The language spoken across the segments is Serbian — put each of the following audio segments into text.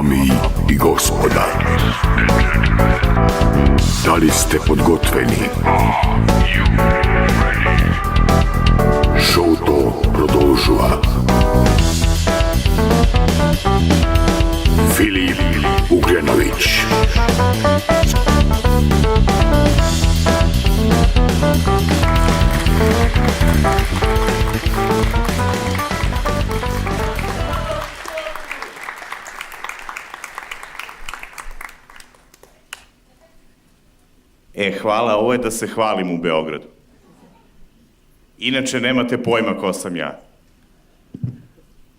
Dami i gospoda, da li ste podgotveni? Шоу то продолжува. Филип Угряновиć. Hvala, ovo je da se hvalim u Beogradu. Inače, nemate pojma ko sam ja.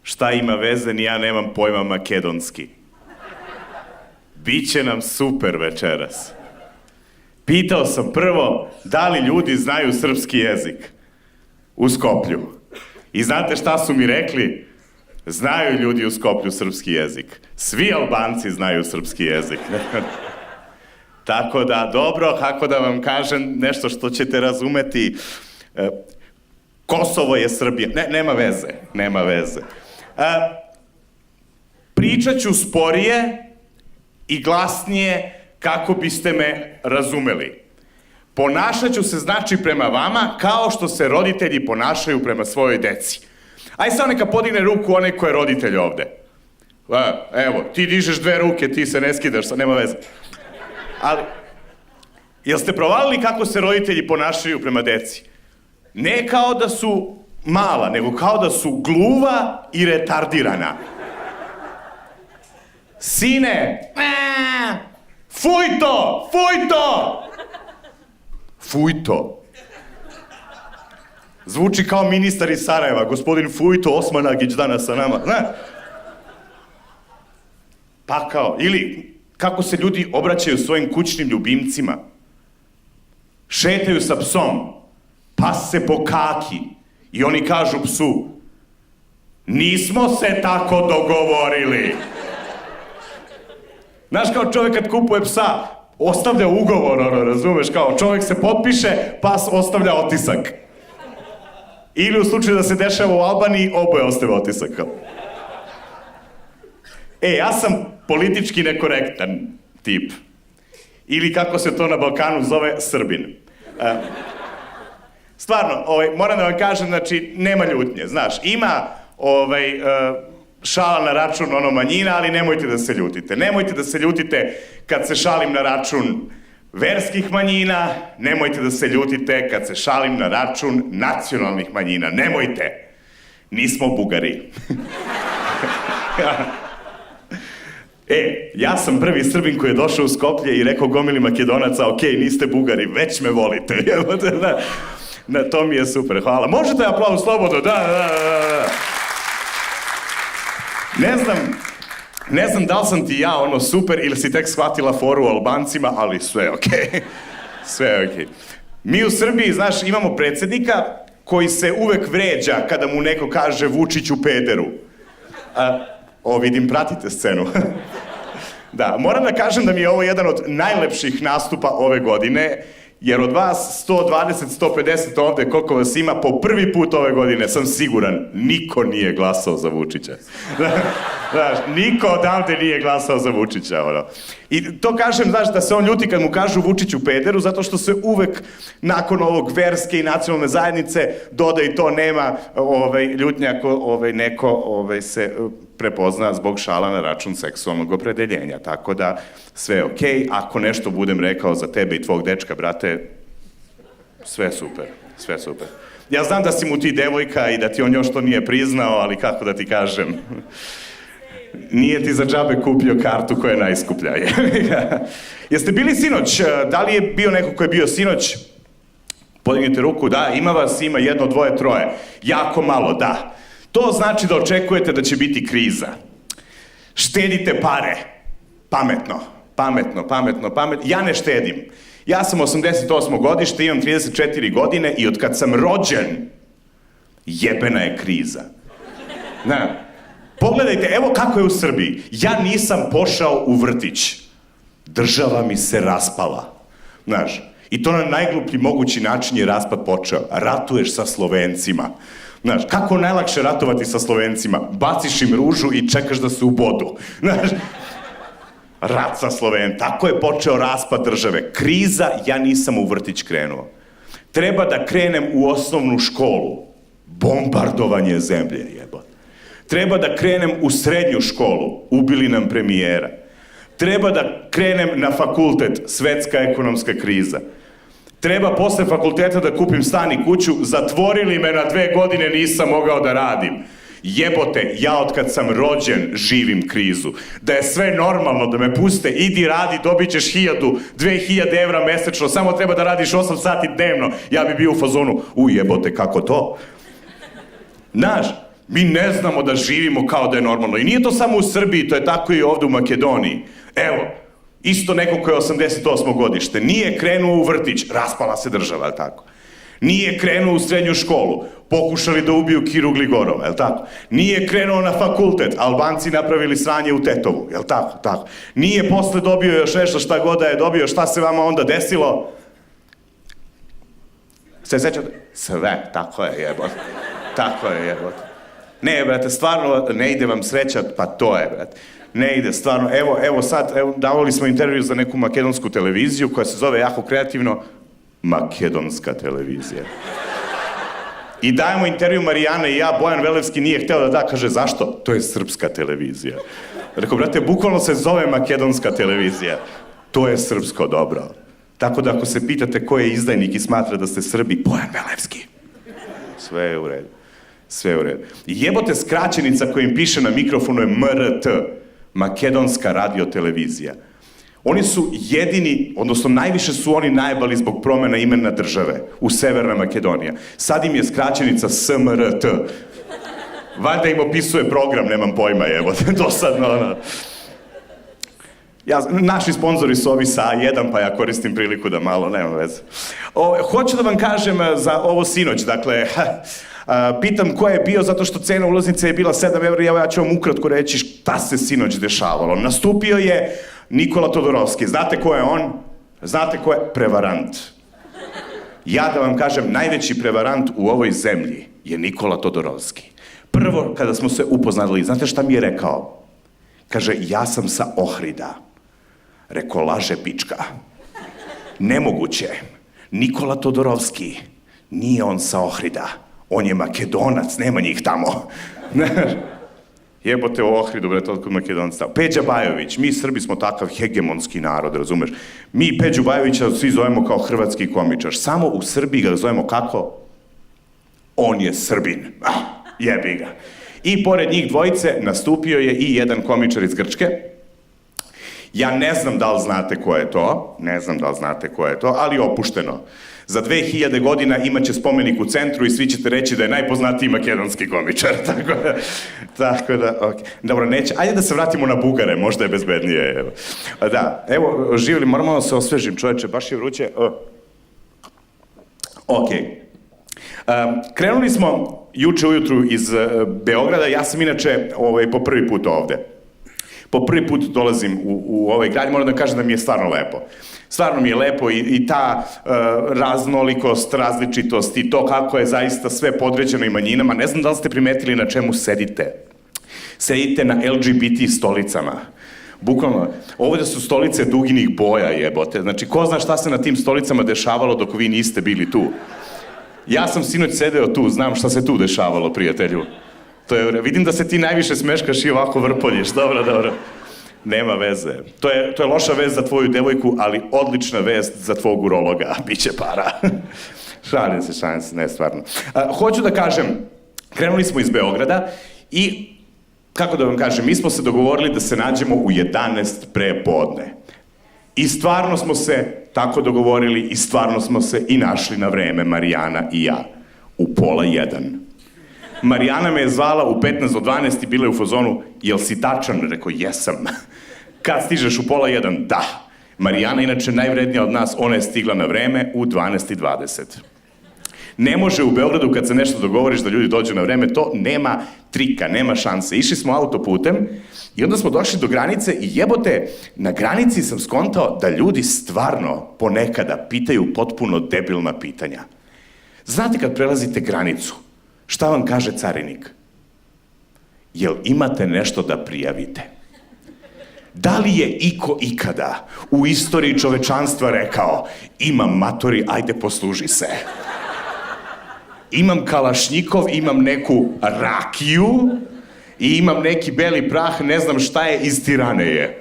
Šta ima veze, ni ja nemam pojma makedonski. Biće nam super večeras. Pitao sam prvo da li ljudi znaju srpski jezik u Skoplju. I znate šta su mi rekli? Znaju ljudi u Skoplju srpski jezik. Svi Albanci znaju srpski jezik. Tako da, dobro, kako da vam kažem nešto što ćete razumeti. Kosovo je Srbija. Nema veze. Pričat ću sporije i glasnije kako biste me razumeli. Ponašat ću se, znači, prema vama kao što se roditelji ponašaju prema svojoj deci. Aj sad neka podigne ruku onaj ko je roditelj ovde. Evo, ti dižeš 2 ruke, ti se ne skidaš, nema veze. Ali, jel ste provalili kako se roditelji ponašaju prema deci? Ne kao da su mala, nego kao da su gluva i retardirana. Sine, fuj to! Zvuči kao ministar iz Sarajeva, gospodin Fujto Osmanagić danas sa nama. Pa kao, ili kako se ljudi obraćaju svojim kućnim ljubimcima. Šetaju sa psom, pas se po kaki i oni kažu psu: nismo se tako dogovorili. Znaš, kao čovjek kad kupuje psa, ostavlja ugovor, razumeš, kao čovjek se potpiše, pas ostavlja otisak. Ili u slučaju da se dešava u Albaniji, oboje ostave otisak. Ja sam politički nekorektan tip. Ili kako se to na Balkanu zove, Srbin. Stvarno, moram da vam kažem, znači, nema ljutnje, znaš, ima šala na račun manjina, ali nemojte da se ljutite. Nemojte da se ljutite kad se šalim na račun verskih manjina, nemojte da se ljutite kad se šalim na račun nacionalnih manjina. Nemojte! Nismo Bugari. Ja sam prvi Srbin koji je došao u Skoplje i rekao gomili Makedonaca: ok, niste Bugari, već me volite. Na to mi je super, hvala. Možete aplauz slobodno, da. Ne znam da li sam ti ja super ili si tek shvatila foru o Albancima, ali sve okej. Sve okej. Mi u Srbiji, znaš, imamo predsjednika koji se uvek vređa kada mu neko kaže Vučiću pederu. Vidim, pratite scenu. Da, moram da kažem da mi je ovo jedan od najlepših nastupa ove godine, jer od vas 120-150 ovde, koliko vas ima, po prvi put ove godine, sam siguran, niko nije glasao za Vučića. Znaš, niko odavde nije glasao za Vučića, I to kažem, znaš, da se on ljuti kad mu kažu Vučiću pederu, zato što se uvek nakon ovog verske i nacionalne zajednice doda i to nema ljutnja ako neko se prepozna zbog šala na račun seksualnog opredeljenja. Tako da, sve je okej. Ako nešto budem rekao za tebe i tvog dečka, brate, sve super. Ja znam da si mu ti devojka i da ti on još to nije priznao, ali kako da ti kažem, nije ti za džabe kupio kartu koja je najskuplja. Jeste bili sinoć? Da li je bio neko ko je bio sinoć? Podignite ruku, da, ima vas, ima 1, 2, 3. Jako malo, da. To znači da očekujete da će biti kriza. Štedite pare. Pametno. Ja ne štedim. Ja sam 88. godište, imam 34 godine i od kad sam rođen, jebena je kriza. Pogledajte, evo kako je u Srbiji. Ja nisam pošao u vrtić. Država mi se raspala. Znaš, i to na najgluplji mogući način je raspad počeo. Ratuješ sa Slovencima. Znaš, kako najlakše ratovati sa Slovencima? Baciš im ružu i čekaš da se ubodu. Znaš, rat sa Slovenijom, tako je počeo raspad države. Kriza, ja nisam u vrtić krenuo. Treba da krenem u osnovnu školu. Bombardovanje zemlje, jebote. Treba da krenem u srednju školu. Ubili nam premijera. Treba da krenem na fakultet. Svetska ekonomska kriza. Treba posle fakulteta da kupim stan i kuću. Zatvorili me na 2 godine, nisam mogao da radim. Jebote, ja od kad sam rođen živim krizu. Da je sve normalno, da me puste, idi radi, dobit ćeš 1000-2000 evra mesečno, samo treba da radiš 8 sati dnevno. Ja bi bio u fazonu, jebote, kako to? Znaš, mi ne znamo da živimo kao da je normalno. I nije to samo u Srbiji, to je tako i ovde u Makedoniji. Evo, isto neko ko je 88. godište, nije krenuo u vrtić, raspala se država, je li tako? Nije krenuo u srednju školu, pokušali da ubiju Kiru Gligorova, je li tako? Nije krenuo na fakultet, Albanci napravili sranje u Tetovu, je li tako? Tako. Nije posle dobio još nešto, šta god da je dobio, šta se vama onda desilo? Se sećate? Sve, tako je jebote. Tako je jebote. Ne, brate, stvarno, ne ide vam sreća, pa to je, brate. Ne ide, stvarno, evo sad, davali smo intervju za neku makedonsku televiziju koja se zove jako kreativno Makedonska televizija. I dajemo intervju Marijana i ja, Bojan Velevski nije hteo da kaže zašto? To je srpska televizija. Rekao, brate, bukvalno se zove Makedonska televizija. To je srpsko dobro. Tako da ako se pitate ko je izdajnik i smatra da ste Srbi, Bojan Velevski. Sve je u redu. Sve je u redu. Jebote, skraćenica koja im piše na mikrofonu je MRT. Makedonska radiotelevizija. Oni su jedini, odnosno najviše su oni najbali zbog promjena imena države u Severna Makedonija. Sad im je skraćenica SMRT. Valjda im opisuje program, nemam pojma, evo, dosadno, ono. Naši sponzori su ovi sa A1, pa ja koristim priliku da malo, nema veze. Hoću da vam kažem za ovo sinoć, dakle, pitam ko je bio, zato što cena ulaznice je bila 7 evra, ja ću vam ukratko reći šta se sinoć dešavalo. Nastupio je Nikola Todorovski. Znate ko je on? Znate ko je? Prevarant. Ja da vam kažem, najveći prevarant u ovoj zemlji je Nikola Todorovski. Prvo, kada smo se upoznali, znate šta mi je rekao? Kaže, ja sam sa Ohrida. Rekao, laže pička. Nemoguće. Nikola Todorovski, nije on sa Ohrida. On je Makedonac, nema njih tamo. Jebote u Ohridu, bre, toliko Makedonca. Peđa Bajović, mi Srbi smo takav hegemonski narod, razumeš? Mi Peđu Bajovića svi zovemo kao hrvatski komičar. Samo u Srbiji ga zovemo kako? On je Srbin. Jebi ga. I pored njih dvojice nastupio je i jedan komičar iz Grčke. Ja ne znam da li znate ko je to, ali opušteno. Za 2000 godina imaće spomenik u centru i svi ćete reći da je najpoznatiji makedonski komičar. Tako da, okej. Dobro, neće. Ajde da se vratimo na Bugare, možda je bezbednije. Evo. Da, evo, živjeli, moramo da se osvežim, čoveče, baš je vruće. Okej. Krenuli smo juče ujutru iz Beograda, ja sam inače po prvi put ovde. Po prvi put dolazim u ovaj grad, moram da kažem da mi je stvarno lepo. Stvarno mi je lepo i ta raznolikost, različitost i to kako je zaista sve podređeno i manjinama. Ne znam da li ste primetili na čemu sedite. Sedite na LGBT stolicama. Bukvalno, ovdje su stolice duginih boja, jebote. Znači, ko zna šta se na tim stolicama dešavalo dok vi niste bili tu? Ja sam sinoć sedeo tu, znam šta se tu dešavalo, prijatelju. Vidim da se ti najviše smeškaš i ovako vrpoljiš, dobro. Nema veze. To je loša vest za tvoju devojku, ali odlična vest za tvog urologa. Biće para. Šalim se, ne, stvarno. Hoću da kažem, krenuli smo iz Beograda i, kako da vam kažem, mi smo se dogovorili da se nađemo u 11 pre podne. I stvarno smo se tako dogovorili i stvarno smo se i našli na vreme, Marijana i ja, u 12:30. Marijana me je zvala u 11 do 12 i bila je u fazonu, jel si tačan? Rekao, jesam. Kad stižeš u 12:30? Da. Marijana, inače najvrednija od nas, ona je stigla na vreme u 12:20. Ne može u Beogradu kad se nešto dogovoriš da ljudi dođu na vreme, to nema trika, nema šanse. Išli smo autoputem i onda smo došli do granice i jebote, na granici sam skontao da ljudi stvarno ponekada pitaju potpuno debilna pitanja. Znate kad prelazite granicu, šta vam kaže carinik? Jel imate nešto da prijavite? Da li je iko ikada u istoriji čovečanstva rekao imam matori, ajde posluži se. Imam kalašnjikov, imam neku rakiju i imam neki beli prah, ne znam šta je, iz Tirane je.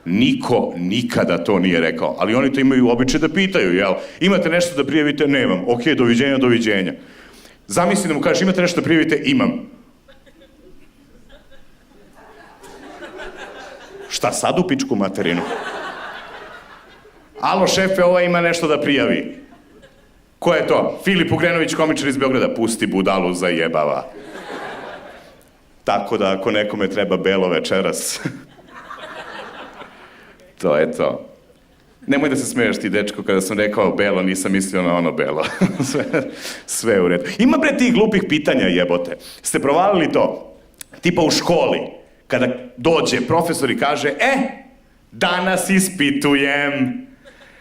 Niko nikada to nije rekao, ali oni to imaju običaj da pitaju, jel? Imate nešto da prijavite? Nemam. Ok, doviđenja, doviđenja. Zamisli da mu kažeš, imate nešto da prijavite? Imam. Šta sad u pičku materinu? Alo, šefe, ova ima nešto da prijavi. Ko je to? Filip Ugrenović, komičar iz Beograda. Pusti budalu, zajebava. Tako da, ako nekome treba belo večeras... To je to. Nemoj da se smeješ ti, dečko, kada sam rekao belo, nisam mislio na ono belo. Sve u redu. Ima bre tih glupih pitanja, jebote. Ste provalili to? Tipa u školi, kada dođe profesor i kaže, danas ispitujem,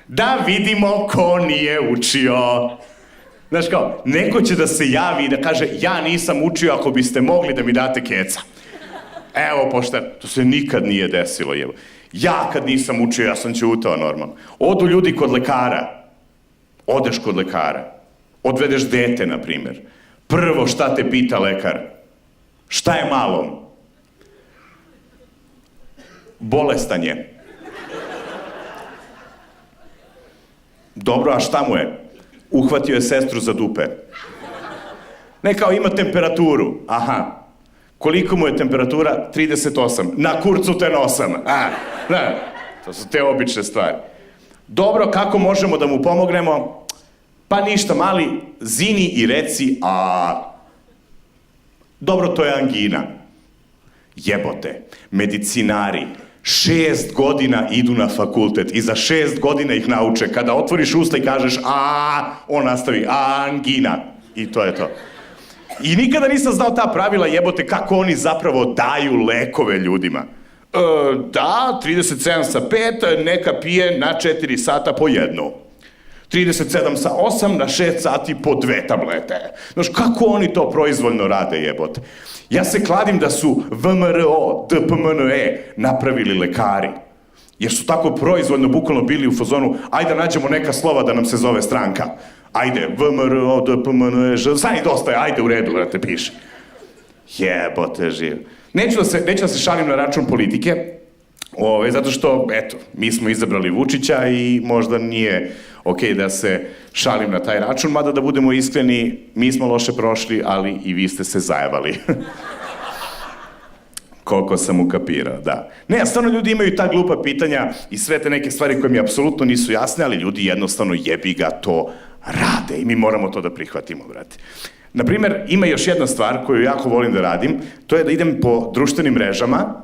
da vidimo ko nije učio. Znaš kao, neko će da se javi i da kaže, ja nisam učio, ako biste mogli da mi date keca. Evo, pošteno, to se nikad nije desilo, jevo. Ja kad nisam učio, ja sam ćutao normalno. Odu ljudi kod lekara. Odeš kod lekara. Odvedeš dete, na primjer. Prvo šta te pita lekar? Šta je malom? Bolestan je. Dobro, a šta mu je? Uhvatio je sestru za dupe. Ne kao ima temperaturu. Aha. Koliko mu je temperatura? 38. Na kurcu te nosam. To su te obične stvari. Dobro, kako možemo da mu pomognemo? Pa ništa, mali, zini i reci, dobro, to je angina. Jebote, medicinari, 6 godina idu na fakultet i za 6 godina ih nauče. Kada otvoriš usta i kažeš on nastavi, angina. I to je to. I nikada nisam znao ta pravila, jebote, kako oni zapravo daju lekove ljudima. Da, 37 sa 5, neka pije na 4 sata po jednu. 37 sa 8 na 6 sati po 2 tablete. Znaš, kako oni to proizvoljno rade, jebote? Ja se kladim da su VMRO, DPMNE napravili lekari. Jer su tako proizvoljno, bukvalno bili u fazonu, ajde da nađemo neka slova da nam se zove stranka. Ajde, VMRO, DPMNE, sad i dosta je, ajde u redu, brate, piši. Jebote, živ. Neću da se šalim na račun politike, zato što, eto, mi smo izabrali Vučića i možda nije okej da se šalim na taj račun, mada da budemo iskreni, mi smo loše prošli, ali i vi ste se zajebali. Koliko sam ukapirao, da. Ne, stvarno ljudi imaju ta glupa pitanja i sve te neke stvari koje mi apsolutno nisu jasne, ali ljudi jednostavno jebi ga to rade i mi moramo to da prihvatimo, brate. Naprimer, ima još jedna stvar koju jako volim da radim, to je da idem po društvenim mrežama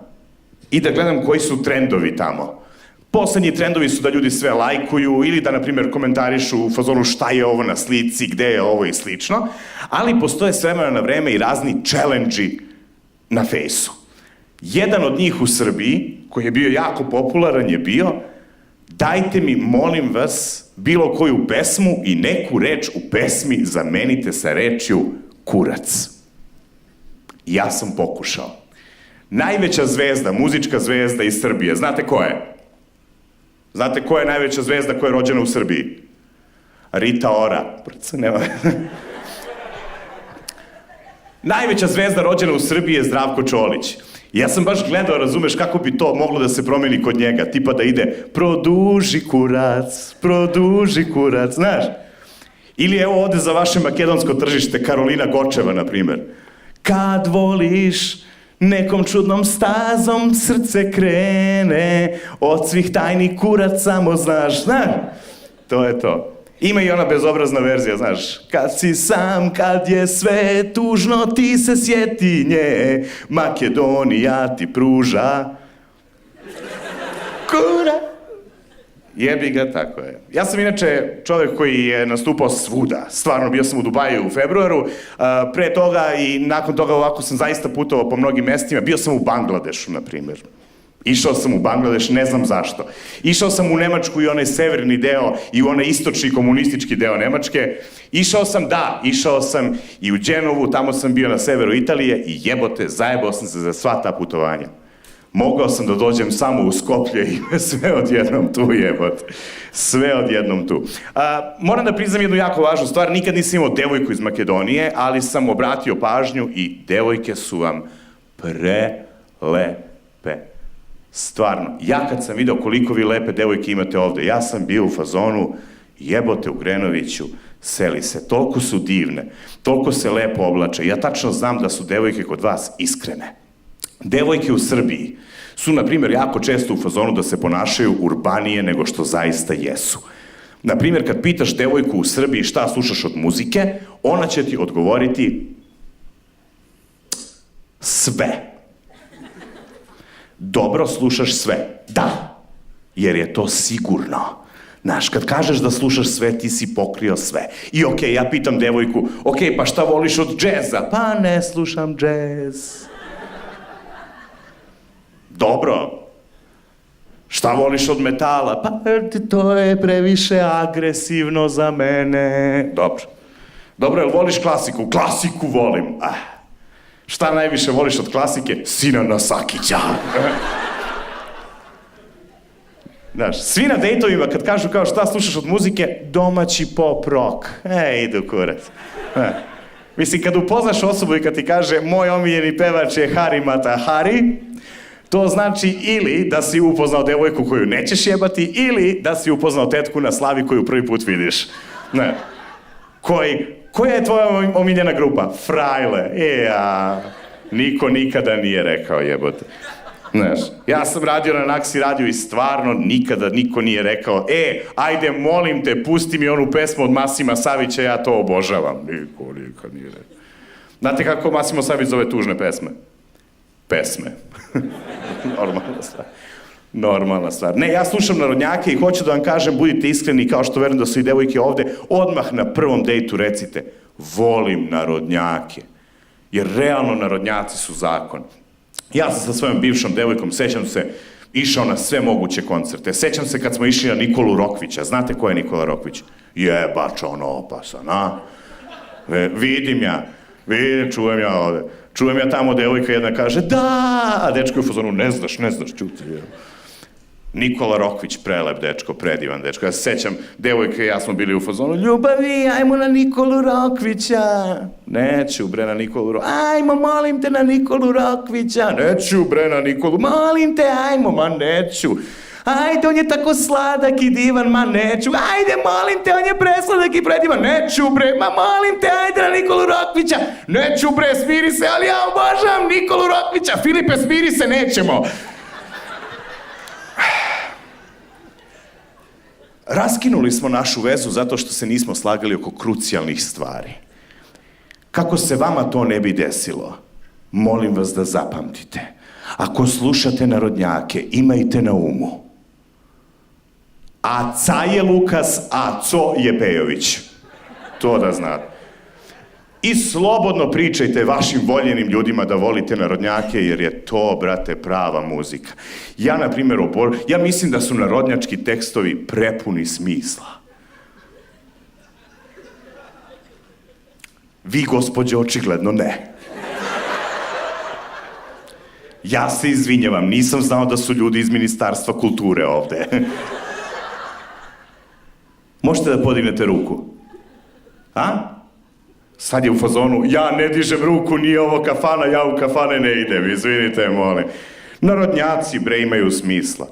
i da gledam koji su trendovi tamo. Poslednji trendovi su da ljudi sve lajkuju ili da, na primjer, komentarišu u fazonu šta je ovo na slici, gde je ovo i slično, ali postoje s vremena na vreme i razni challenge-i na fejsu. Jedan od njih u Srbiji, koji je bio jako popularan, je bio dajte mi, molim vas, bilo koju pesmu i neku reč u pesmi zamenite sa rečju kurac. Ja sam pokušao. Najveća zvezda, muzička zvezda iz Srbije, znate ko je? Znate ko je najveća zvezda koja je rođena u Srbiji? Rita Ora. Najveća zvezda rođena u Srbiji je Zdravko Čolić. Ja sam baš gledao, razumeš, kako bi to moglo da se promeni kod njega, tipa da ide produži kurac, znaš? Ili evo ovde za vaše makedonsko tržište, Karolina Gočeva, na primer. Kad voliš, nekom čudnom stazom srce krene, od svih tajnih kurac samo znaš, To je to. Ima i ona bezobrazna verzija, znaš, kad si sam, kad je sve tužno, ti se sjeti nje, Makedonija ti pruža kura. Jebi ga, tako je. Ja sam inače čovjek koji je nastupao svuda, stvarno, bio sam u Dubaju u februaru, pre toga i nakon toga ovako sam zaista putovao po mnogim mestima, bio sam u Bangladešu, na primjer. Išao sam u Bangladeš, ne znam zašto. Išao sam u Nemačku i onaj severni deo i u onaj istočni komunistički deo Nemačke. Išao sam i u Dženovu, tamo sam bio na severu Italije i jebote, zajebao sam se za sva ta putovanja. Mogao sam da dođem samo u Skoplje i sve odjednom tu jebote. Sve odjednom tu. Moram da priznam jednu jako važnu stvar. Nikad nisam imao devojku iz Makedonije, ali sam obratio pažnju i devojke su vam prelepe. Stvarno. Ja kad sam video koliko vi lepe devojke imate ovde, ja sam bio u fazonu, jebote Ugrenoviću, seli se. Toliko su divne. Toliko se lepo oblače. Ja tačno znam da su devojke kod vas iskrene. Devojke u Srbiji su, na primjer, jako često u fazonu da se ponašaju urbanije nego što zaista jesu. Na primjer, kad pitaš devojku u Srbiji šta slušaš od muzike, ona će ti odgovoriti sve. Dobro slušaš sve. Da, jer je to sigurno. Znaš, kad kažeš da slušaš sve, ti si pokrio sve. I okej, ja pitam devojku, okej, pa šta voliš od džeza? Pa ne slušam džez. Dobro. Šta voliš od metala? Pa to je previše agresivno za mene. Dobro. Dobro, jel voliš klasiku? Klasiku volim. Šta najviše voliš od klasike? Sinana Sakića. Znaš, svi na dejtovima kad kažu kao šta slušaš od muzike, domaći pop rock. Idu kurac. Mislim, kad upoznaš osobu i kad ti kaže moj omiljeni pevač je Hari Matahari, to znači ili da si upoznao devojku koju nećeš jebati, ili da si upoznao tetku na slavi koju prvi put vidiš. Ne. Koja je tvoja omiljena grupa? Frajle. Niko nikada nije rekao jebote. Znaš, ja sam radio na Naksi radio i stvarno nikada niko nije rekao ajde molim te, pusti mi onu pesmu od Masima Savića, ja to obožavam. Niko nikad nije rekao. Znate kako Masimo Savić zove tužne pesme? Pesme. Normalna stvar. Ne, ja slušam narodnjake i hoću da vam kažem, budite iskreni, kao što verujem da su i devojke ovde, odmah na prvom dejtu recite, volim narodnjake. Jer realno narodnjaci su zakon. Ja sam sa svojom bivšom devojkom, sećam se, išao na sve moguće koncerte. Sećam se kad smo išli na Nikolu Rokvića. Znate ko je Nikola Rokvić? Jebač, on opasan, a? Vidim, čujem ja ovde. Čujem ja tamo, devojka jedna kaže, da, a dečko je u fazonu, ne znaš, čuti. Nikola Rokvić, prelep dečko, predivan dečko. Ja se sećam, devojka i ja smo bili u fazonu, ljubavi, ajmo na Nikolu Rokvića. Neću, bre, na Nikolu Rokvića. Ajmo, molim te, na Nikolu Rokvića. Neću, bre, na Nikolu, molim te, ajmo, ma neću. Ajde, on je tako sladak i divan, ma neću. Ajde, molim te, on je presladak i predivan. Neću, bre, ma molim te, ajde na Nikolu Rokvića. Neću, bre, smiri se, ali ja obožavam Nikolu Rokvića. Filipe, smiri se, nećemo. Raskinuli smo našu vezu zato što se nismo slagali oko krucijalnih stvari. Kako se vama to ne bi desilo, molim vas da zapamtite. Ako slušate narodnjake, imajte na umu. Aca je Lukas, Aco je Pejović. To da znate. I slobodno pričajte vašim voljenim ljudima da volite narodnjake, jer je to, brate, prava muzika. Ja, na primjer, ja mislim da su narodnjački tekstovi prepuni smisla. Vi, gospođo, očigledno ne. Ja se izvinjavam, nisam znao da su ljudi iz Ministarstva kulture ovde. Možete da podignete ruku? Sad je u fazonu, ja ne dižem ruku, nije ovo kafana, ja u kafane ne idem, izvinite, molim. Narodnjaci, bre, imaju smisla.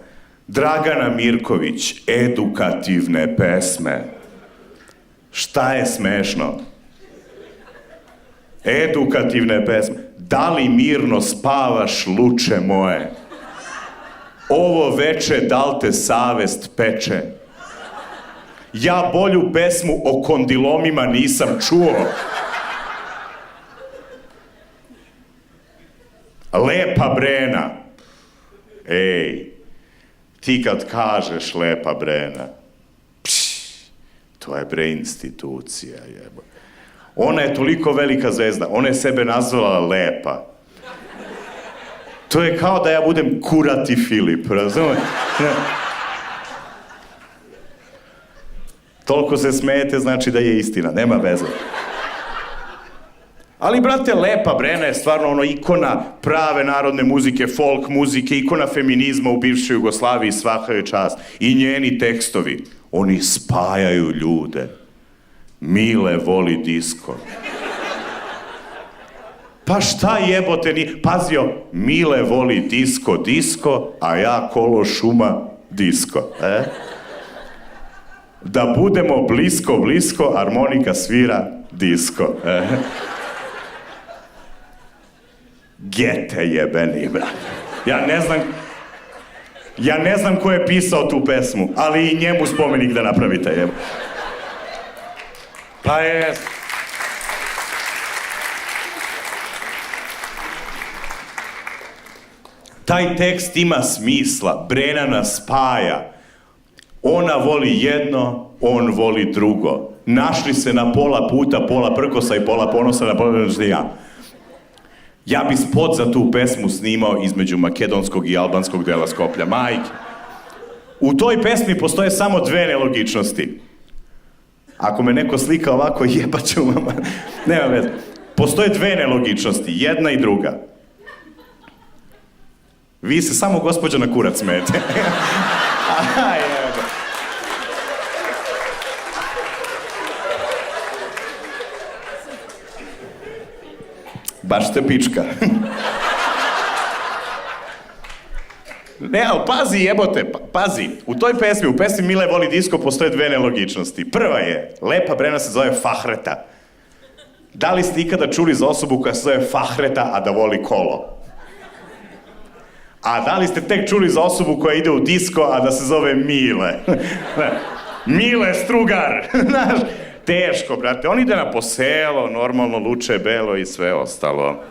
Dragana Mirković, edukativne pesme. Šta je smešno? Edukativne pesme. Da li mirno spavaš, luče moje? Ovo veče, da li te savest peče? Ja bolju pesmu o kondilomima nisam čuo. Lepa Brena. Ej, ti kad kažeš Lepa Brena, to je bre institucija, jebo. Ona je toliko velika zvezda, ona je sebe nazvala Lepa. To je kao da ja budem Kurati Filip, razumiješ? Toliko se smijete, znači da je istina, nema veze. Ali, brate, Lepa Brena je stvarno ono ikona prave narodne muzike, folk muzike, ikona feminizma u bivšoj Jugoslaviji, svaka joj čast. I njeni tekstovi, oni spajaju ljude. Mile voli disko. Pa šta jebote ni... Pazio, Mile voli disko, disko, a ja kolo šuma, disko. Da budemo blisko, blisko, harmonika svira, disko. Gete jebeni, brate. Ja ne znam ko je pisao tu pesmu, ali i njemu spomenik da napravite, jebo. Pa je... Taj tekst ima smisla, Brena nas spaja. Ona voli jedno, on voli drugo. Našli se na pola puta, pola prkosa i pola ponosa na pola ja. Ja bi spot za tu pesmu snimao između makedonskog i albanskog dela Skoplja. Majke. U toj pesmi postoje samo dve nelogičnosti. Ako me neko slika ovako, jebaću mama. Nema veze. Postoje dve nelogičnosti, jedna i druga. Vi se samo gospođa na kurac smete. Aha, jebe. Baš ste pička. Ne, ali pazi jebote, pazi. U toj pesmi, u pesmi Mile voli disko, postoje dve nelogičnosti. Prva je, Lepa Brena se zove Fahreta. Da li ste ikada čuli za osobu koja se zove Fahreta, a da voli kolo? A da li ste tek čuli za osobu koja ide u disko, a da se zove Mile? Mile Strugar, znaš, teško, brate. On ide na poselo, normalno, luče belo i sve ostalo.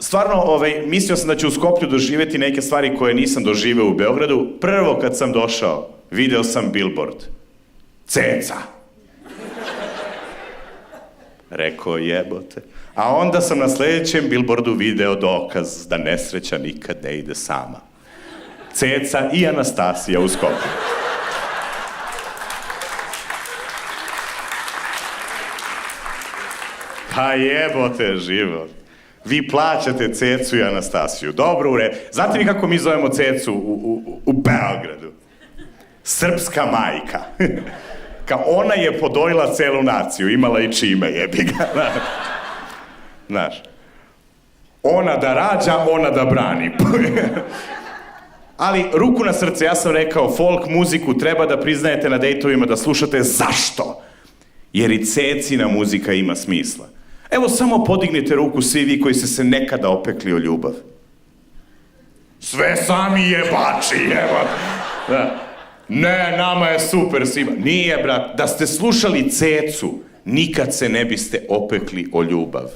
Stvarno, mislio sam da ću u Skoplju doživjeti neke stvari koje nisam doživeo u Beogradu. Prvo kad sam došao, video sam billboard. Ceca. Rekao jebote. A onda sam na sljedećem billboardu video dokaz da nesreća nikad ne ide sama. Ceca i Anastasija u Skoplju. Pa jebote život. Vi plaćate Cecu i Anastasiju. Dobro, znate vi kako mi zovemo Cecu u Beogradu? Srpska majka. Kao ona je podojila celu naciju, imala i čime, jebi ga. Znaš. Ona da rađa, ona da brani. Ali, ruku na srce, ja sam rekao, folk muziku treba da priznajete na dejtovima, da slušate zašto? Jer i Cecina muzika ima smisla. Evo, samo podignite ruku svi vi koji ste se nekada opekli o ljubav. Sve sami jebači, jebate. Da. Ne, nama je super svima. Nije, brat. Da ste slušali Cecu, nikad se ne biste opekli o ljubav.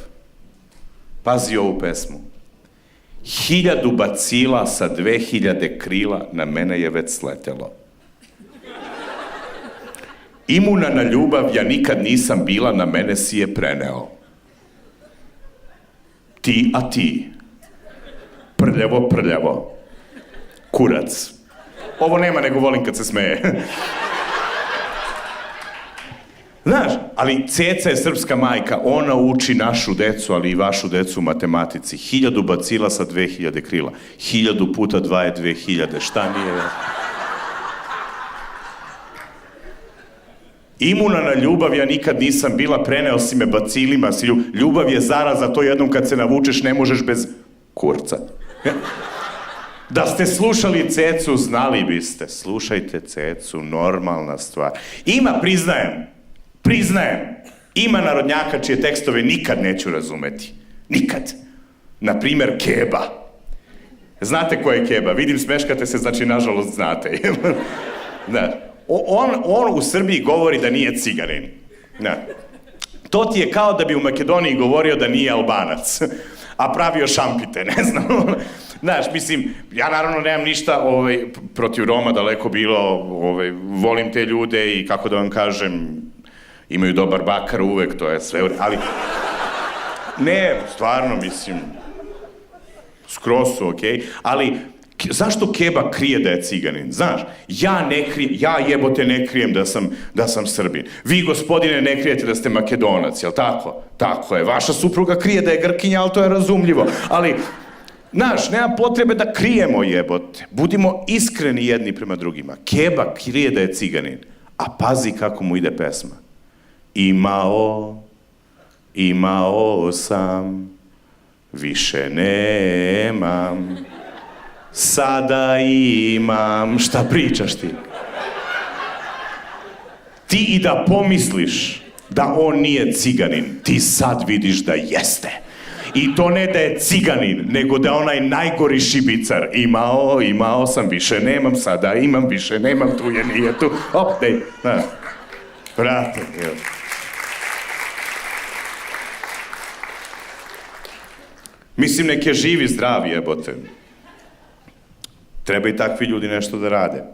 Pazi ovu pesmu. 1000 bacila sa 2000 krila na mene je već sletelo. Imuna na ljubav ja nikad nisam bila, na mene si je preneo. Ti, a ti. Prljavo, prljavo. Kurac. Ovo nema, nego volim kad se smeje. Znaš, ali Ceca je srpska majka, ona uči našu decu, ali i vašu decu u matematici. 1000 bacila sa 2000 krila. 1000 puta 2 je 2000, šta nije? Imuna na ljubav ja nikad nisam bila, preneo si me bacilima. Ljubav je zaraza, to jednom kad se navučeš ne možeš bez kurca. Da ste slušali Cecu, znali biste. Slušajte Cecu, normalna stvar. Ima, priznajem, ima narodnjaka čije tekstove nikad neću razumeti. Nikad. Naprimer, Keba. Znate ko je Keba? Vidim, smeškate se, znači, nažalost, znate. Da. On u Srbiji govori da nije ciganin. Da. To ti je kao da bi u Makedoniji govorio da nije Albanac, a pravio šampite, ne znam. Znaš, mislim, ja naravno nemam ništa protiv Roma, daleko bilo, volim te ljude i kako da vam kažem, imaju dobar bakar uvek, to je sve, ali... Ne, stvarno, mislim, skroz su, okej, ali zašto Keba krije da je ciganin? Znaš, ja jebote ne krijem da sam Srbin. Vi, gospodine, ne krijete da ste Makedonac, jel tako? Tako je, vaša supruga krije da je Grkinja, ali to je razumljivo. Ali, znaš, nema potrebe da krijemo, jebote. Budimo iskreni jedni prema drugima. Keba krije da je ciganin, a pazi kako mu ide pesma. Imao sam, više nemam, sada imam. Šta pričaš ti? Ti i da pomisliš da on nije ciganin, ti sad vidiš da jeste. I to ne da je ciganin, nego da je onaj najgori šibicar. Imao sam, više nemam, sada imam, više nemam, tu je, nije tu. Op, dej, na. Brate, evo. Mislim, nek je živi, zdravi, jebote. Treba i takvi ljudi nešto da rade.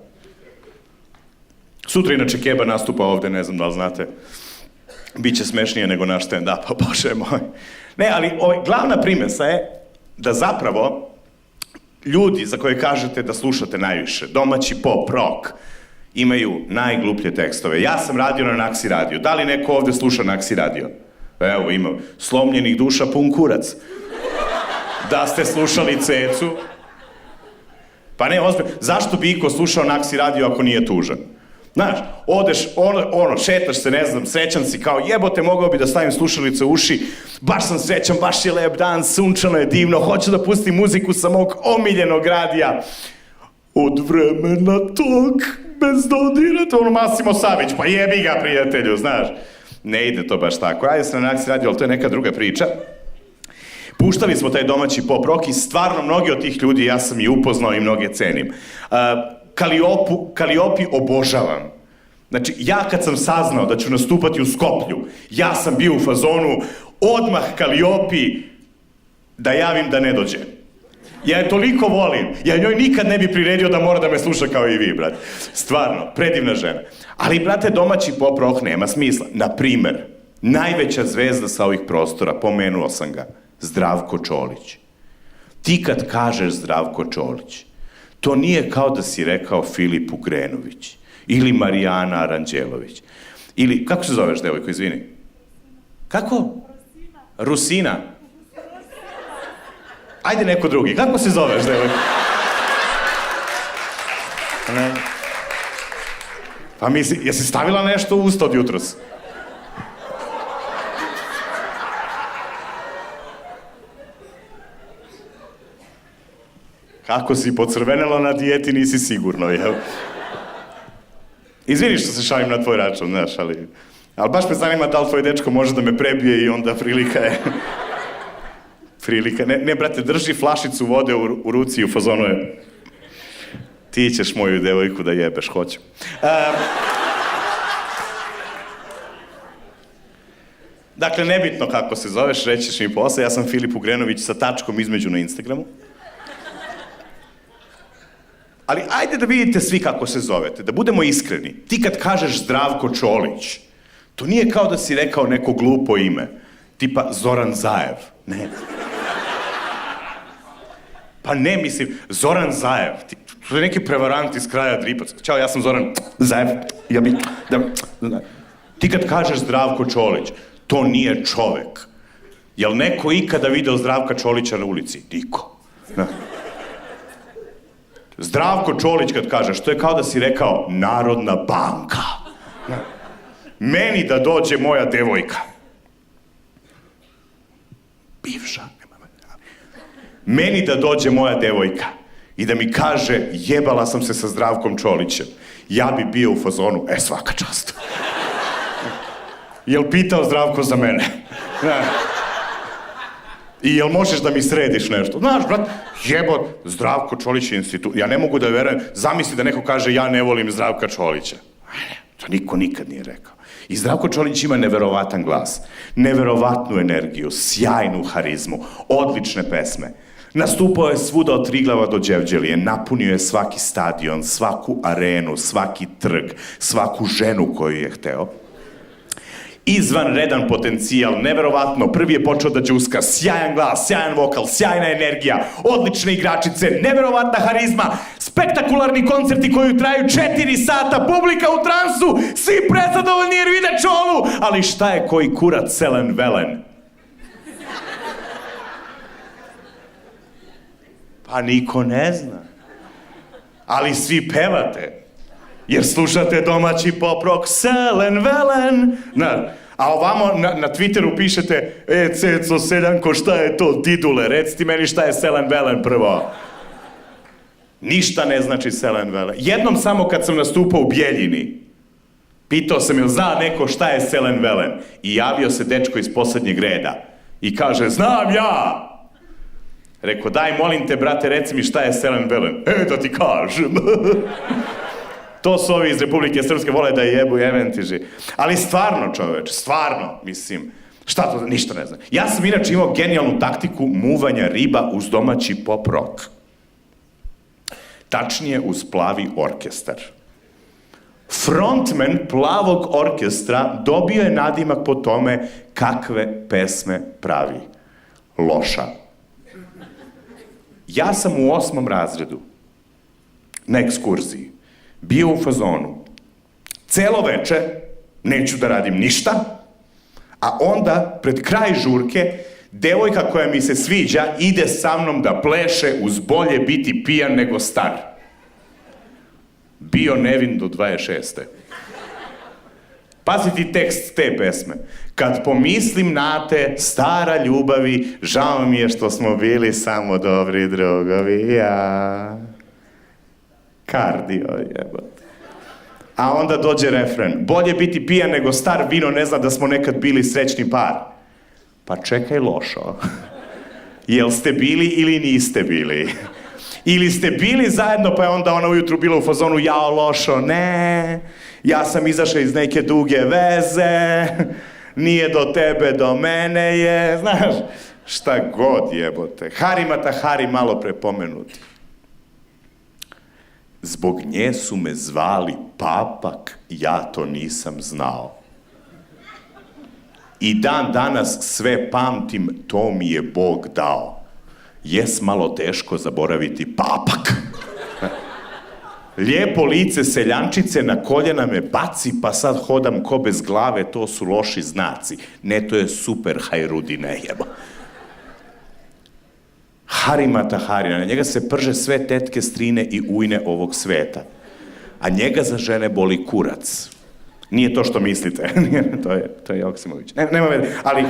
Sutra inače Keba nastupa ovde, ne znam da li znate. Biće smešnije nego naš stand-up, pa bože moj. Ne, ali glavna primesa je da zapravo ljudi za koje kažete da slušate najviše, domaći pop, rock, imaju najgluplje tekstove. Ja sam radio na Naksi radio. Da li neko ovde sluša Naksi radio? Evo, ima slomljenih duša pun kurac. Da ste slušali Cecu? Pa ne, ozbiljno, zašto bi iko slušao Naksi radio ako nije tužan? Znaš, odeš, šetaš se, ne znam, srećan si, kao jebote, mogao bi da stavim slušalice u uši, baš sam srećan, baš je lep dan, sunčano je divno, hoću da pustim muziku sa mog omiljenog radija. Od vremena tog, bez dodira, Massimo Savić, pa jebi ga, prijatelju, znaš. Ne ide to baš tako, ajde se na Naksi radio, ali to je neka druga priča. Puštali smo taj domaći pop rock i stvarno mnogi od tih ljudi, ja sam i upoznao i mnoge cenim. Kaliopi obožavam. Znači, ja kad sam saznao da ću nastupati u Skoplju, ja sam bio u fazonu, odmah Kaliopi da javim da ne dođe. Ja je toliko volim, ja njoj nikad ne bi priredio da mora da me sluša kao i vi, brate. Stvarno, predivna žena. Ali, brate, domaći pop rock nema smisla. Naprimer, najveća zvezda sa ovih prostora, pomenuo sam ga, Zdravko Čolić. Ti kad kažeš Zdravko Čolić, to nije kao da si rekao Filip Ugrenović ili Marijana Aranđelović. Ili, kako se zoveš, devojko, izvini? Kako? Rusina. Ajde neko drugi, kako se zoveš, devojko? Ne. Pa misli, jesi stavila nešto u usta od jutros? Kako si pocrvenela na dijeti, nisi sigurno, jel? Izvini što se šalim na tvoj račun, znaš, ali baš me zanima da li tvoj dečko može da me prebije i onda prilika je... Ne, brate, drži flašicu vode u ruci i u fazonu je... Ti ćeš moju devojku da jebeš, hoću. Dakle, nebitno kako se zoveš, reći ćeš mi posle, ja sam Filip Ugrenović sa tačkom između na Instagramu. Ali ajde da vidite svi kako se zovete, da budemo iskreni. Ti kad kažeš Zdravko Čolić, to nije kao da si rekao neko glupo ime, tipa Zoran Zaev, ne. Pa ne, mislim, Zoran Zaev, to je neki prevarant iz kraja Dripac. Ćao, ja sam Zoran Zaev, Ti kad kažeš Zdravko Čolić, to nije čovek. Jel neko ikada video Zdravka Čolića na ulici? Niko. Zdravko Čolić kad kažeš, to je kao da si rekao Narodna banka. Meni da dođe moja devojka. Bivša. Meni da dođe moja devojka i da mi kaže jebala sam se sa Zdravkom Čolićem. Ja bi bio u fazonu, svaka čast. Jel pitao Zdravko za mene? I jel možeš da mi središ nešto? Znaš, brat, jebot, Zdravko Čolić je institut. Ja ne mogu da verujem, zamisli da neko kaže ja ne volim Zdravka Čolića. To niko nikad nije rekao. I Zdravko Čolić ima neverovatan glas, neverovatnu energiju, sjajnu harizmu, odlične pesme. Nastupao je svuda od Triglava do Đevđelije, napunio je svaki stadion, svaku arenu, svaki trg, svaku ženu koju je hteo. Izvanredan potencijal, neverovatno, prvi je počeo da džuska, sjajan glas, sjajan vokal, sjajna energija, odlične igračice, neverovatna harizma, spektakularni koncerti koji traju 4 sata, publika u transu, svi prezadovoljni jer vide Čolu, ali šta je koji kurac selen velen? Pa niko ne zna. Ali svi pevate. Jer slušate domaći pop rock, Selen Velen. A ovamo na Twitteru pišete, Ceco Seljanko, šta je to, didule, reci ti meni šta je Selen Velen prvo. Ništa ne znači Selen Velen. Jednom samo kad sam nastupao u Bjeljini, pitao sam jel zna neko šta je Selen Velen. I javio se dečko iz poslednjeg reda. I kaže, znam ja! Rekao, daj molim te, brate, reci mi šta je Selen Velen. Da ti kažem. To su ovi iz Republike Srpske, vole da jebu eventiži. Ali stvarno, čoveč, stvarno, mislim, šta to, ništa ne znam. Ja sam inače imao genijalnu taktiku muvanja riba uz domaći pop rock. Tačnije uz plavi orkestar. Frontman plavog orkestra dobio je nadimak po tome kakve pesme pravi. Loša. Ja sam u 8. razredu na ekskurziji bio u fazonu. Celo veče neću da radim ništa, a onda pred kraj žurke devojka koja mi se sviđa ide sa mnom da pleše uz bolje biti pijan nego star. Bio nevin do 26. Pazi ti tekst te pesme. Kad pomislim na te, stara ljubavi, žao mi je što smo bili samo dobri drugovi, ja. Kardio, jebote. A onda dođe refren. Bolje biti pijan nego star, vino ne zna da smo nekad bili srećni par. Pa čekaj, lošo. Jel ste bili ili niste bili? Ili ste bili zajedno, pa je onda ona ujutru bila u fazonu, jao lošo, ne, ja sam izašao iz neke duge veze, nije do tebe, do mene je, znaš, šta god jebote. Hari Matahari malo prepomenuti. Zbog nje su me zvali papak, ja to nisam znao. I dan danas sve pamtim, to mi je Bog dao. Jes malo teško zaboraviti papak. Lijepo lice seljančice na koljena me baci, pa sad hodam ko bez glave, to su loši znaci. Ne, to je super, Hajrudine, jebo. Hari Matahari, na njega se prže sve tetke, strine i ujne ovog sveta. A njega za žene boli kurac. Nije to što mislite, to je Joksimović. Nema vede, ali...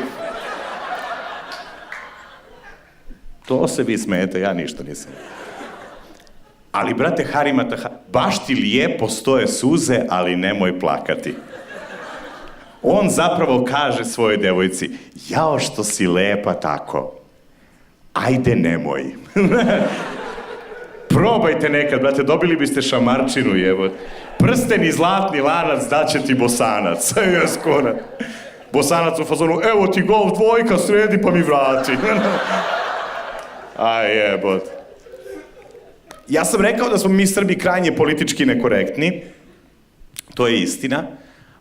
To se vi smijete, ja ništa nisam. Ali, brate, Hari Matahari, baš ti lijepo stoje suze, ali nemoj plakati. On zapravo kaže svojoj devojci, jao što si lepa tako, ajde nemoj. Probajte nekad, brate, dobili biste šamarčinu, jevo. Prsten i zlatni lanac daće ti Bosanac. Bosanac u fazonu, evo ti golf dvojka, sredi pa mi vrati. Aj jebot. Ja sam rekao da smo mi Srbi krajnje politički nekorektni, to je istina,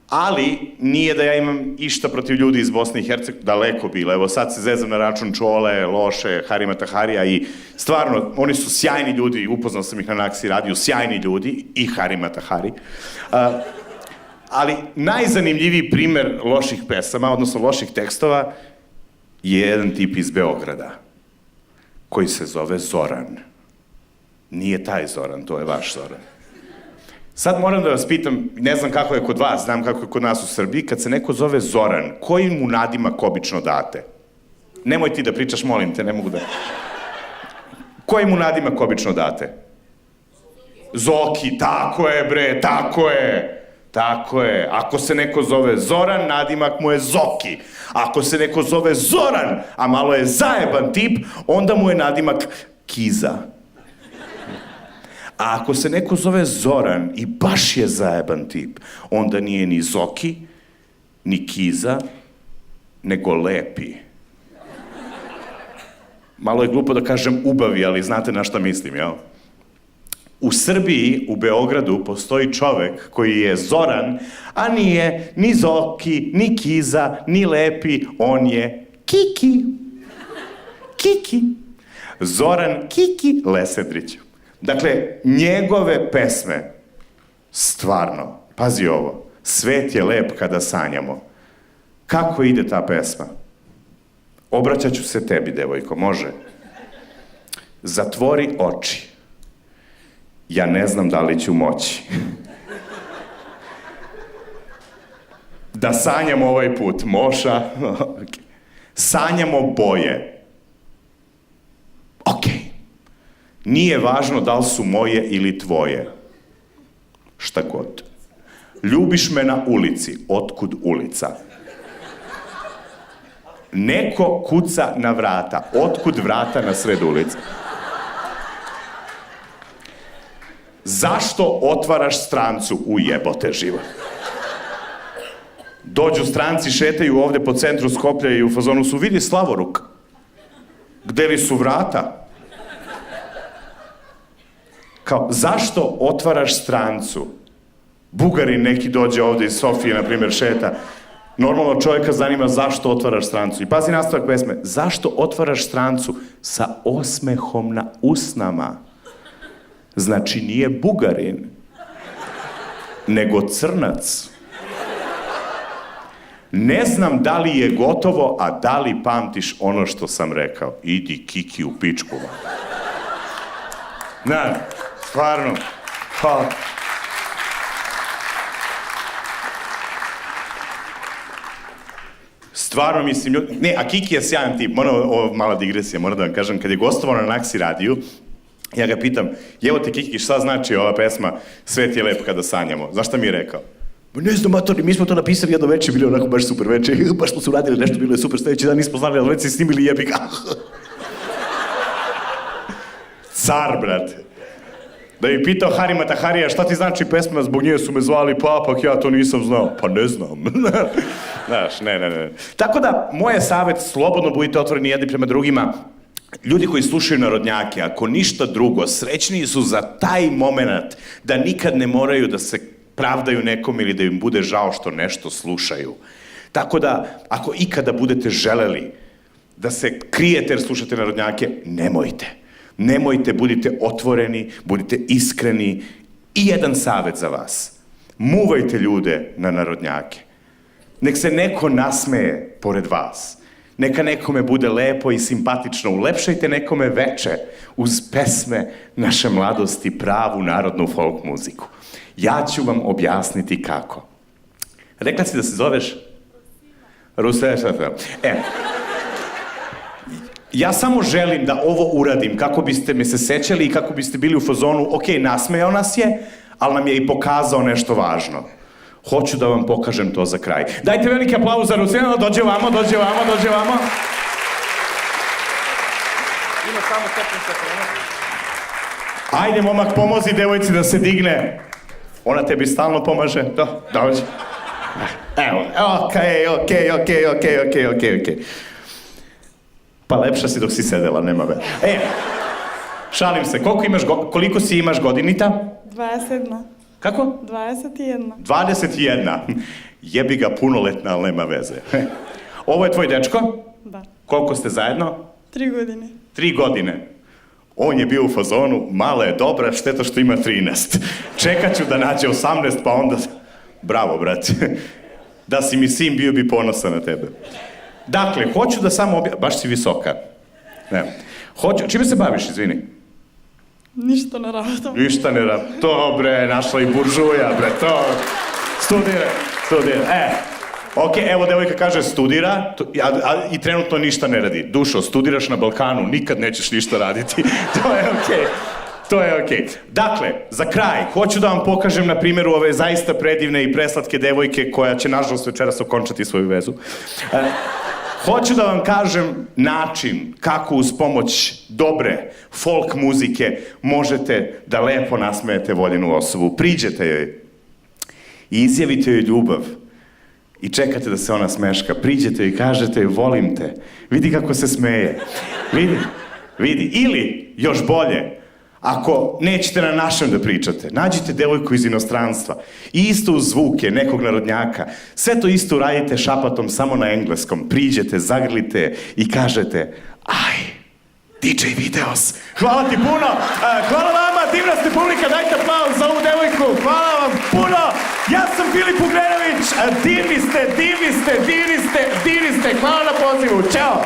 ali nije da ja imam išta protiv ljudi iz Bosne i Hercegovine, daleko bilo. Evo sad se zezam na račun Čole, Loše, Hari Mataharija i stvarno, oni su sjajni ljudi, upoznao sam ih na Naksi radiju, sjajni ljudi i Hari Matahari. Ali najzanimljiviji primer loših pesama, odnosno loših tekstova, je jedan tip iz Beograda, koji se zove Zoran. Nije taj Zoran, to je vaš Zoran. Sad moram da vas pitam, ne znam kako je kod vas, znam kako je kod nas u Srbiji, kad se neko zove Zoran, koji mu nadimak obično date? Nemoj ti da pričaš, molim te, ne mogu da... Koji mu nadimak obično date? Zoki, tako je bre, tako je. Tako je. Ako se neko zove Zoran, nadimak mu je Zoki. Ako se neko zove Zoran, a malo je zajeban tip, onda mu je nadimak Kiza. A ako se neko zove Zoran i baš je zajeban tip, onda nije ni Zoki, ni Kiza, nego Lepi. Malo je glupo da kažem ubavi, ali znate na šta mislim, jel? U Srbiji, u Beogradu, postoji čovek koji je Zoran, a nije ni Zoki, ni Kiza, ni Lepi, on je Kiki. Kiki. Zoran Kiki Lesedrić. Dakle, njegove pesme, stvarno, pazi ovo, svet je lep kada sanjamo. Kako ide ta pesma? Obraćat ću se tebi, devojko, može? zatvori oči. Ja ne znam da li ću moći. Da sanjamo ovaj put, Moša. Sanjamo boje. Okej. Nije važno da li su moje ili tvoje. Šta god. Ljubiš me na ulici. Otkud ulica? Neko kuca na vrata. Otkud vrata na sred ulice? Zašto otvaraš strancu? Ujebote život. Dođu stranci, šetaju ovde po centru Skoplja i u fazonu su, vidi Slavoruk. Gde li su vrata? Kao, zašto otvaraš strancu? Bugarin neki dođe ovde iz Sofije, na primjer, šeta. Normalno čovjeka zanima zašto otvaraš strancu. I pazi nastavak pesme. Zašto otvaraš strancu sa osmehom na usnama? Znači nije Bugarin, nego crnac. Ne znam da li je gotovo, a da li pamtiš ono što sam rekao. Idi kiki u pičku. Na, stvarno. Hvala. Stvarno mislim, ne, a Kiki je sjajan tip, ovo mala digresija, moram da vam kažem, kad je gostovao na Naksi radiju, ja ga pitam, evo te Kiki, šta znači ova pesma Svet je lep kada sanjamo? Znaš šta mi je rekao? Ne znam, matori, mi smo to napisali jedno večer, bili onako baš super večer, baš smo se uradili nešto, bilo je super, sledeći dan nismo znali, ali već se snimili jebik. Car, brate. Da bi pitao Harima Taharija šta ti znači pesma, zbog nje su me zvali papak, ja to nisam znao. Pa ne znam. Znaš, ne. Tako da, moj je savjet, slobodno budite otvoreni jedni prema drugima. Ljudi koji slušaju narodnjake, ako ništa drugo, srećniji su za taj moment da nikad ne moraju da se pravdaju nekom ili da im bude žao što nešto slušaju. Tako da, ako ikada budete želeli da se krijete jer slušate narodnjake, nemojte. Nemojte, budite otvoreni, budite iskreni. I jedan savjet za vas. Muvajte ljude na narodnjake. Nek se neko nasmeje pored vas. Neka nekome bude lepo i simpatično. Ulepšajte nekome veče uz pesme naše mladosti, pravu narodnu folk muziku. Ja ću vam objasniti kako. Rekla si da se zoveš? Rusija. Ja samo želim da ovo uradim kako biste me se sećali i kako biste bili u fazonu, ok, nasmejao nas je, ali nam je i pokazao nešto važno. Hoću da vam pokažem to za kraj. Dajte veliki aplauz za Rusijana, dođe vamo. Ima samo stepen. Ajde, momak, pomozi devojci da se digne. Ona tebi stalno pomaže. Dođi. Evo, okej. Pa lepša si dok si sedela, nema veze. Šalim se, koliko si imaš godinita? 21. Kako? 21. 21. Jebi ga punoletna, ali nema veze. Ovo je tvoj dečko? Da. Koliko ste zajedno? 3 godine. 3 godine. On je bio u fazonu, mala je dobra, šteta što ima 13. Čekat ću da nađe 18, pa onda... Bravo, brate. Da si mi sin, bio bi ponosan na tebe. Dakle, hoću da samo baš si visoka. Ne. Čime se baviš, izvini? Ništa ne radim. Ništa ne radim. To, bre, našla i buržuja, bre, to. Studira. Ok, evo devojka kaže studira, i trenutno ništa ne radi. Dušo, studiraš na Balkanu, nikad nećeš ništa raditi. To je okej. Dakle, za kraj, hoću da vam pokažem na primjeru ove zaista predivne i preslatke devojke koja će, nažalost, večeras okončati svoju vezu. Hoću da vam kažem način kako uz pomoć dobre folk muzike možete da lepo nasmejete voljenu osobu. Priđete joj i izjavite joj ljubav i čekate da se ona smeška. Priđete joj i kažete joj volim te. Vidi kako se smeje. Vidi. Ili, još bolje, ako nećete na našem da pričate, nađite devojku iz inostranstva i isto uz zvuke nekog narodnjaka. Sve to isto radite šapatom samo na engleskom. Priđete, zagrlite i kažete DJ Videos. Hvala ti puno. Hvala vama, divna ste publika. Dajte aplauz za ovu devojku. Hvala vam puno. Ja sam Filip Ugrenović. Divni ste. Hvala na pozivu. Ćao.